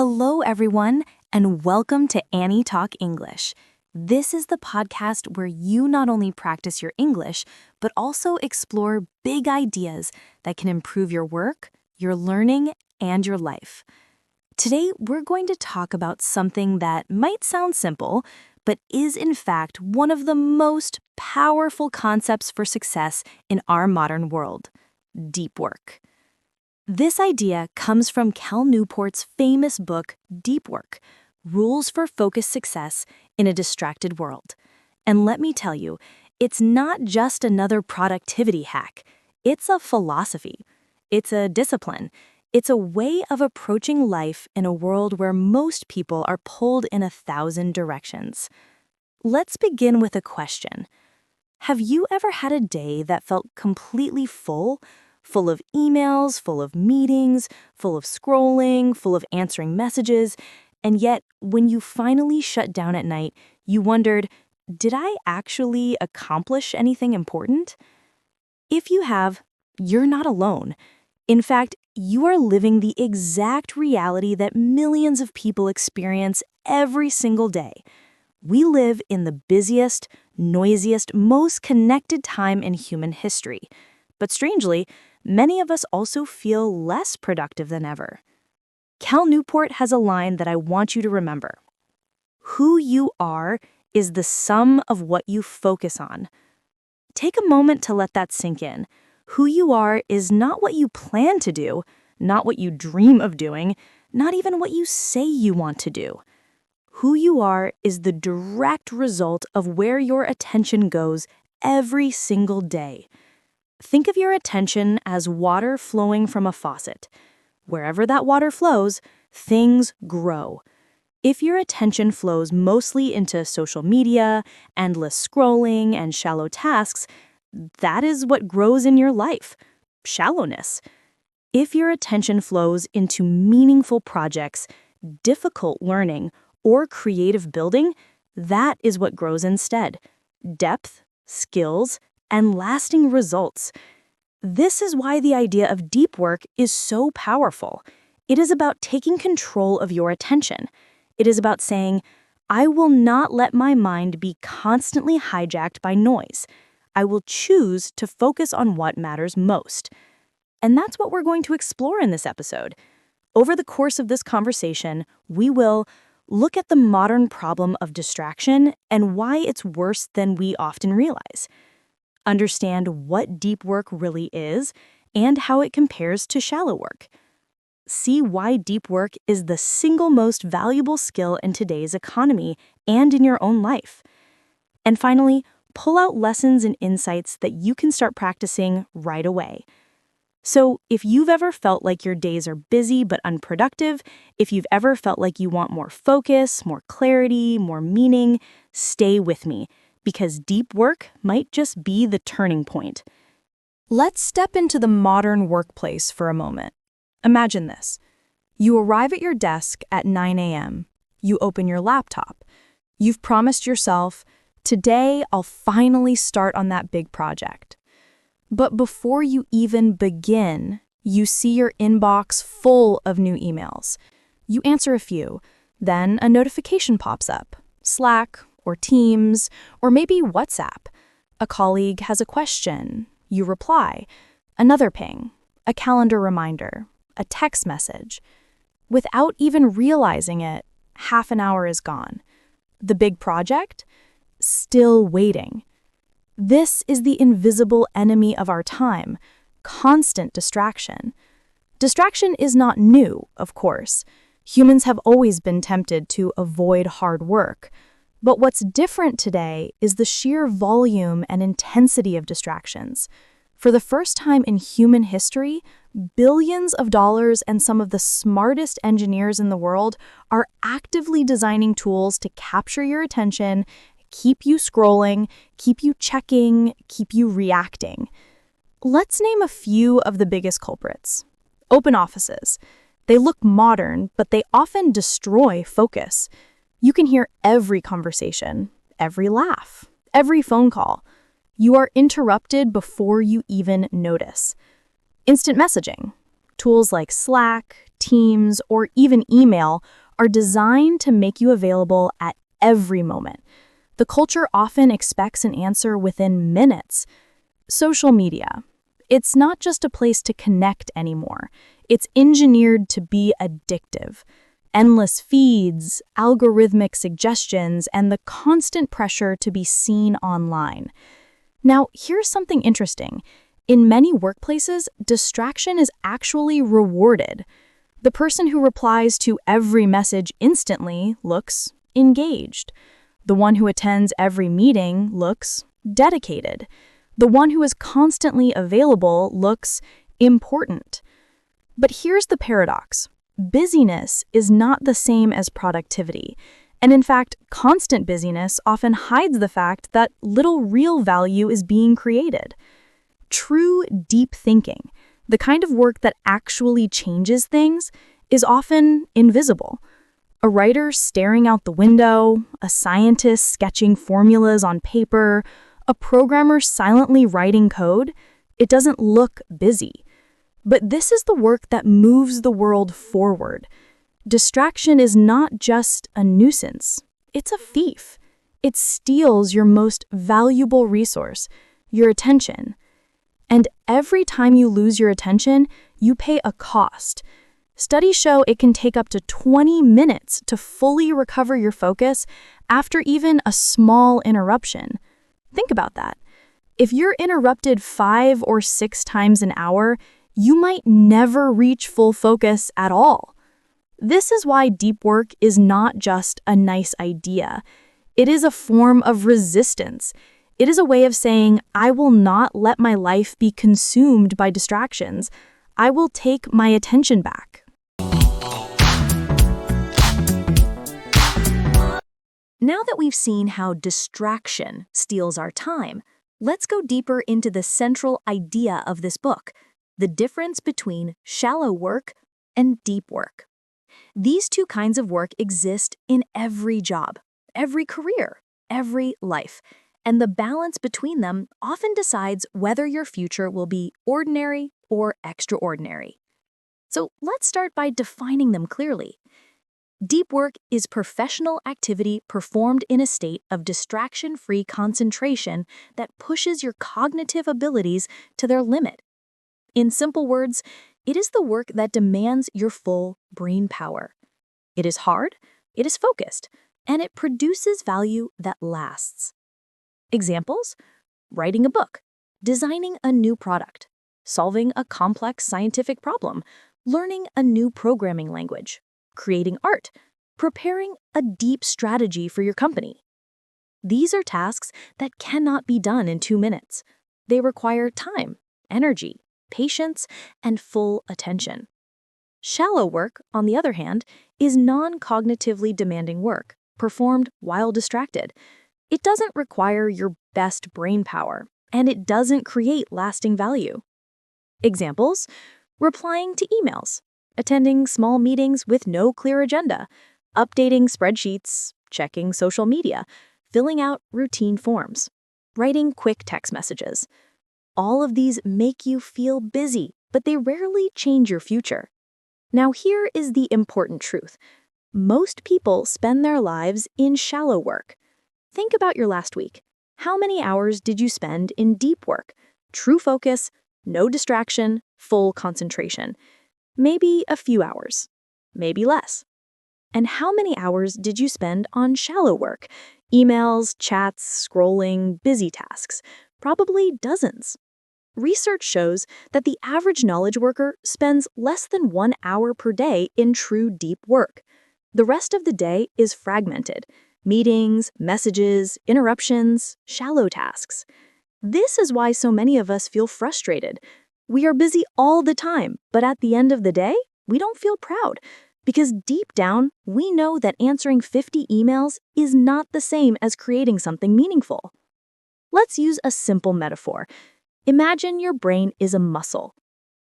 Hello, everyone, and welcome to Annie Talk English. This is the podcast where you not only practice your English, but also explore big ideas that can improve your work, your learning, and your life. Today, we're going to talk about something that might sound simple, but is in fact one of the most powerful concepts for success in our modern world: deep work. This idea comes from Cal Newport's famous book, Deep Work: Rules for Focused Success in a Distracted World. And let me tell you, it's not just another productivity hack. It's a philosophy. It's a discipline. It's a way of approaching life in a world where most people are pulled in 1,000 directions. Let's begin with a question. Have you ever had a day that felt completely full of emails, full of meetings, full of scrolling, full of answering messages, and yet when you finally shut down at night, you wondered, did I actually accomplish anything important? If you have, you're not alone. In fact, you are living the exact reality that millions of people experience every single day. We live in the busiest, noisiest, most connected time in human history. But strangely, many of us also feel less productive than ever. Cal Newport has a line that I want you to remember. Who you are is the sum of what you focus on. Take a moment to let that sink in. Who you are is not what you plan to do, not what you dream of doing, not even what you say you want to do. Who you are is the direct result of where your attention goes every single day. Think of your attention as water flowing from a faucet. Wherever that water flows, things grow. If your attention flows mostly into social media, endless scrolling, and shallow tasks, that is what grows in your life: shallowness. If your attention flows into meaningful projects, difficult learning, or creative building, that is what grows instead: depth, skills, and lasting results. This is why the idea of deep work is so powerful. It is about taking control of your attention. It is about saying, I will not let my mind be constantly hijacked by noise. I will choose to focus on what matters most. And that's what we're going to explore in this episode. Over the course of this conversation, we will look at the modern problem of distraction and why it's worse than we often realize. Understand what deep work really is and how it compares to shallow work. See why deep work is the single most valuable skill in today's economy and in your own life. And finally, pull out lessons and insights that you can start practicing right away. So if you've ever felt like your days are busy but unproductive, if you've ever felt like you want more focus, more clarity, more meaning, stay with me, because deep work might just be the turning point. Let's step into the modern workplace for a moment. Imagine this. You arrive at your desk at 9 a.m. You open your laptop. You've promised yourself, today I'll finally start on that big project. But before you even begin, you see your inbox full of new emails. You answer a few, then a notification pops up. Slack, or Teams, or maybe WhatsApp. A colleague has a question. You reply. Another ping, a calendar reminder, a text message. Without even realizing it, half an hour is gone. The big project? Still waiting. This is the invisible enemy of our time: constant distraction. Distraction is not new, of course. Humans have always been tempted to avoid hard work. But what's different today is the sheer volume and intensity of distractions. For the first time in human history, billions of dollars and some of the smartest engineers in the world are actively designing tools to capture your attention, keep you scrolling, keep you checking, keep you reacting. Let's name a few of the biggest culprits. Open offices. They look modern, but they often destroy focus. You can hear every conversation, every laugh, every phone call. You are interrupted before you even notice. Instant messaging. Tools like Slack, Teams, or even email are designed to make you available at every moment. The culture often expects an answer within minutes. Social media. It's not just a place to connect anymore. It's engineered to be addictive. Endless feeds, algorithmic suggestions, and the constant pressure to be seen online. Now, here's something interesting. In many workplaces, distraction is actually rewarded. The person who replies to every message instantly looks engaged. The one who attends every meeting looks dedicated. The one who is constantly available looks important. But here's the paradox. Busyness is not the same as productivity. And in fact, constant busyness often hides the fact that little real value is being created. True deep thinking, the kind of work that actually changes things, is often invisible. A writer staring out the window, a scientist sketching formulas on paper, a programmer silently writing code, it doesn't look busy. But this is the work that moves the world forward. Distraction is not just a nuisance, it's a thief. It steals your most valuable resource, your attention. And every time you lose your attention, you pay a cost. Studies show it can take up to 20 minutes to fully recover your focus after even a small interruption. Think about that. If you're interrupted 5 or 6 times an hour, you might never reach full focus at all. This is why deep work is not just a nice idea. It is a form of resistance. It is a way of saying, I will not let my life be consumed by distractions. I will take my attention back. Now that we've seen how distraction steals our time, let's go deeper into the central idea of this book, the difference between shallow work and deep work. These two kinds of work exist in every job, every career, every life, and the balance between them often decides whether your future will be ordinary or extraordinary. So let's start by defining them clearly. Deep work is professional activity performed in a state of distraction-free concentration that pushes your cognitive abilities to their limit. In simple words, it is the work that demands your full brain power. It is hard, it is focused, and it produces value that lasts. Examples: writing a book, designing a new product, solving a complex scientific problem, learning a new programming language, creating art, preparing a deep strategy for your company. These are tasks that cannot be done in 2 minutes. They require time, energy, patience, and full attention. Shallow work, on the other hand, is non-cognitively demanding work, performed while distracted. It doesn't require your best brain power, and it doesn't create lasting value. Examples: replying to emails, attending small meetings with no clear agenda, updating spreadsheets, checking social media, filling out routine forms, writing quick text messages. All of these make you feel busy, but they rarely change your future. Now here is the important truth. Most people spend their lives in shallow work. Think about your last week. How many hours did you spend in deep work? True focus, no distraction, full concentration. Maybe a few hours, maybe less. And how many hours did you spend on shallow work? Emails, chats, scrolling, busy tasks. Probably dozens. Research shows that the average knowledge worker spends less than 1 hour per day in true deep work. The rest of the day is fragmented. Meetings, messages, interruptions, shallow tasks. This is why so many of us feel frustrated. We are busy all the time, but at the end of the day, we don't feel proud. Because deep down, we know that answering 50 emails is not the same as creating something meaningful. Let's use a simple metaphor. Imagine your brain is a muscle.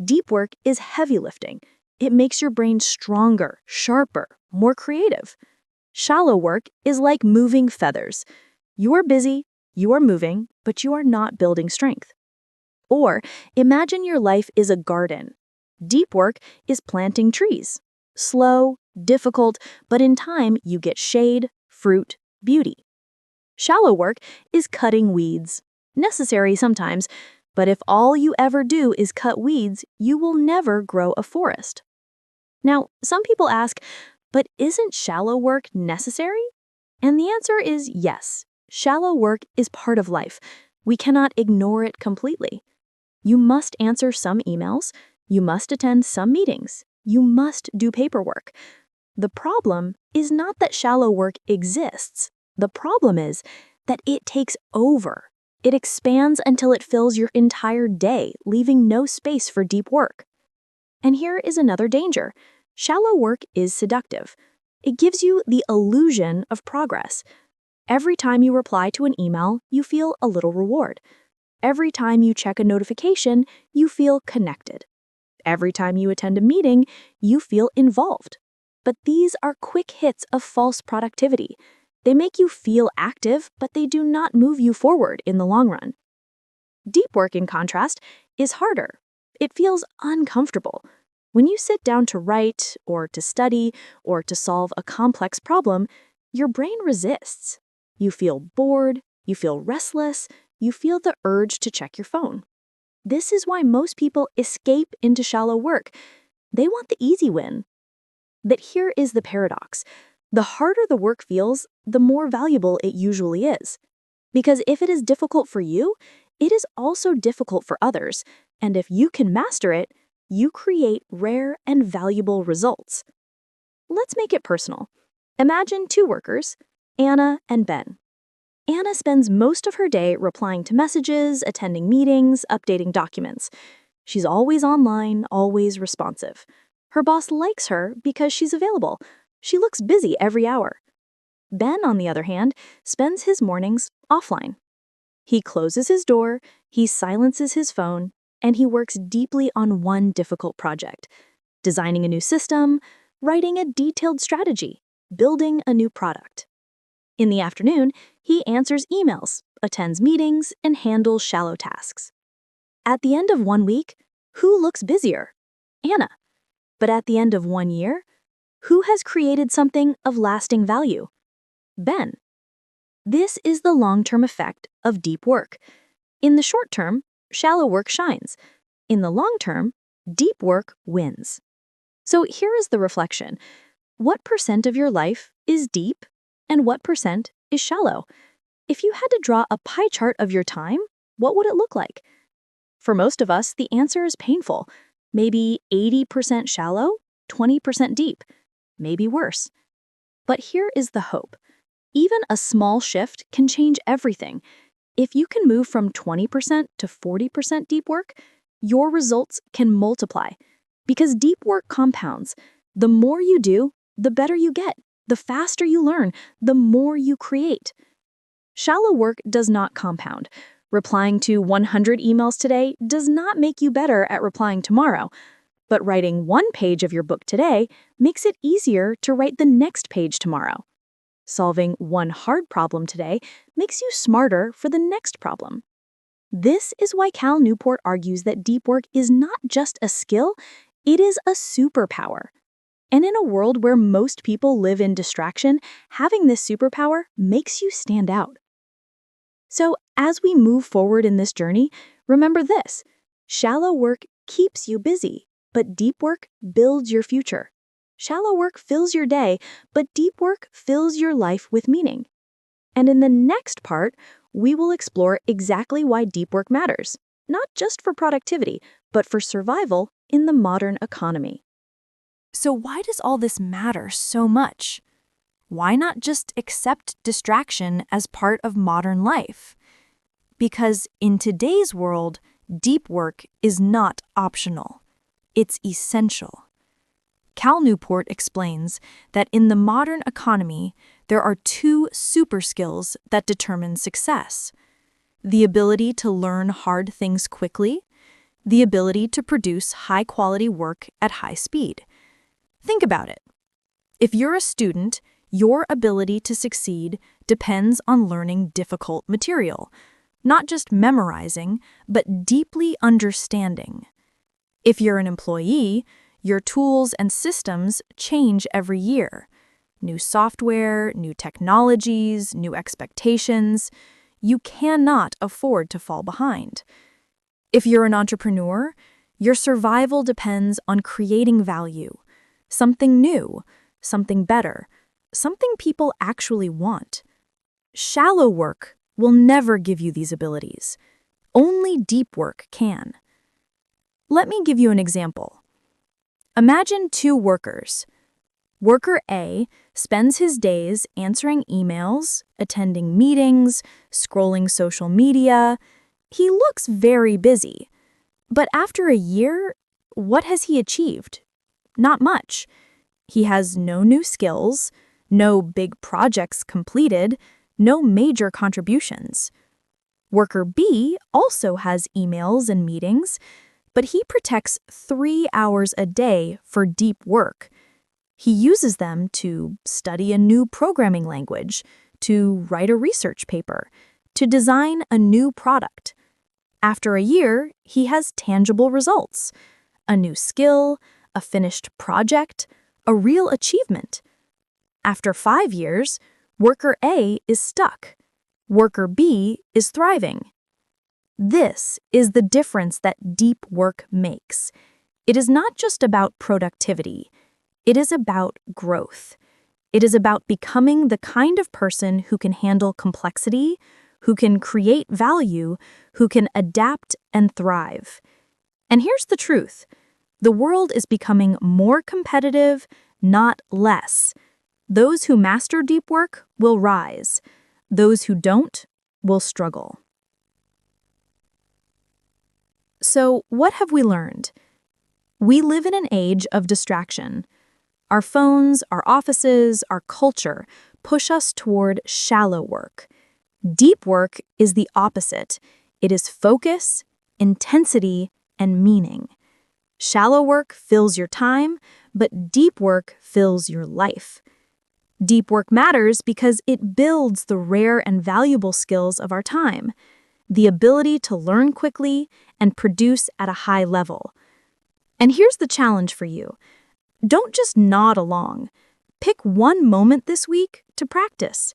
Deep work is heavy lifting. It makes your brain stronger, sharper, more creative. Shallow work is like moving feathers. You are busy, you are moving, but you are not building strength. Or imagine your life is a garden. Deep work is planting trees. Slow, difficult, but in time you get shade, fruit, beauty. Shallow work is cutting weeds. Necessary sometimes, but if all you ever do is cut weeds, you will never grow a forest. Now, some people ask, but isn't shallow work necessary? And the answer is yes. Shallow work is part of life. We cannot ignore it completely. You must answer some emails. You must attend some meetings. You must do paperwork. The problem is not that shallow work exists. The problem is that it takes over. It expands until it fills your entire day, leaving no space for deep work. And here is another danger. Shallow work is seductive. It gives you the illusion of progress. Every time you reply to an email, you feel a little reward. Every time you check a notification, you feel connected. Every time you attend a meeting, you feel involved. But these are quick hits of false productivity. They make you feel active, but they do not move you forward in the long run. Deep work, in contrast, is harder. It feels uncomfortable. When you sit down to write, or to study, or to solve a complex problem, your brain resists. You feel bored, you feel restless, you feel the urge to check your phone. This is why most people escape into shallow work. They want the easy win. But here is the paradox. The harder the work feels, the more valuable it usually is. Because if it is difficult for you, it is also difficult for others. And if you can master it, you create rare and valuable results. Let's make it personal. Imagine two workers, Anna and Ben. Anna spends most of her day replying to messages, attending meetings, updating documents. She's always online, always responsive. Her boss likes her because she's available. She looks busy every hour. Ben, on the other hand, spends his mornings offline. He closes his door, he silences his phone, and he works deeply on one difficult project: designing a new system, writing a detailed strategy, building a new product. In the afternoon, he answers emails, attends meetings, and handles shallow tasks. At the end of 1 week, who looks busier? Anna. But at the end of 1 year, who has created something of lasting value? Ben. This is the long-term effect of deep work. In the short term, shallow work shines. In the long term, deep work wins. So here is the reflection. What % of your life is deep, and what % is shallow? If you had to draw a pie chart of your time, what would it look like? For most of us, the answer is painful. Maybe 80% shallow, 20% deep, maybe worse. But here is the hope. Even a small shift can change everything. If you can move from 20% to 40% deep work, your results can multiply. Because deep work compounds. The more you do, the better you get. The faster you learn, the more you create. Shallow work does not compound. Replying to 100 emails today does not make you better at replying tomorrow. But writing 1 page of your book today makes it easier to write the next page tomorrow. Solving 1 hard problem today makes you smarter for the next problem. This is why Cal Newport argues that deep work is not just a skill, it is a superpower. And in a world where most people live in distraction, having this superpower makes you stand out. So, as we move forward in this journey, remember this: shallow work keeps you busy, but deep work builds your future. Shallow work fills your day, but deep work fills your life with meaning. And in the next part, we will explore exactly why deep work matters, not just for productivity, but for survival in the modern economy. So why does all this matter so much? Why not just accept distraction as part of modern life? Because in today's world, deep work is not optional. It's essential. Cal Newport explains that in the modern economy, there are 2 super skills that determine success: the ability to learn hard things quickly, the ability to produce high-quality work at high speed. Think about it. If you're a student, your ability to succeed depends on learning difficult material, not just memorizing, but deeply understanding. If you're an employee, Your tools and systems change every year. New software, new technologies, new expectations. You cannot afford to fall behind. If you're an entrepreneur, your survival depends on creating value, something new, something better, something people actually want. Shallow work will never give you these abilities. Only deep work can. Let me give you an example. Imagine two workers. Worker A spends his days answering emails, attending meetings, scrolling social media. He looks very busy. But after a year, what has he achieved? Not much. He has no new skills, no big projects completed, no major contributions. Worker B also has emails and meetings, but he protects 3 hours a day for deep work. He uses them to study a new programming language, to write a research paper, to design a new product. After a year, he has tangible results, a new skill, a finished project, a real achievement. After 5 years, Worker A is stuck. Worker B is thriving. This is the difference that deep work makes. It is not just about productivity. It is about growth. It is about becoming the kind of person who can handle complexity, who can create value, who can adapt and thrive. And here's the truth. The world is becoming more competitive, not less. Those who master deep work will rise. Those who don't will struggle. So, what have we learned? We live in an age of distraction. Our phones, our offices, our culture push us toward shallow work. Deep work is the opposite. It is focus, intensity, and meaning. Shallow work fills your time, but deep work fills your life. Deep work matters because it builds the rare and valuable skills of our time, the ability to learn quickly and produce at a high level. And here's the challenge for you. Don't just nod along. Pick one moment this week to practice.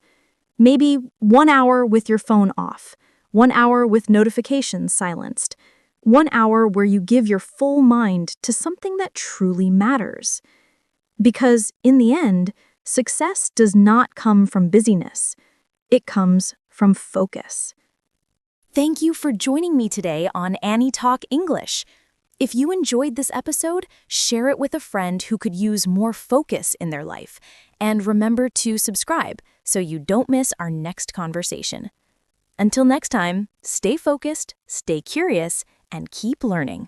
Maybe 1 hour with your phone off, 1 hour with notifications silenced, 1 hour where you give your full mind to something that truly matters. Because in the end, success does not come from busyness. It comes from focus. Thank you for joining me today on Annie Talk English. If you enjoyed this episode, share it with a friend who could use more focus in their life. And remember to subscribe so you don't miss our next conversation. Until next time, stay focused, stay curious, and keep learning.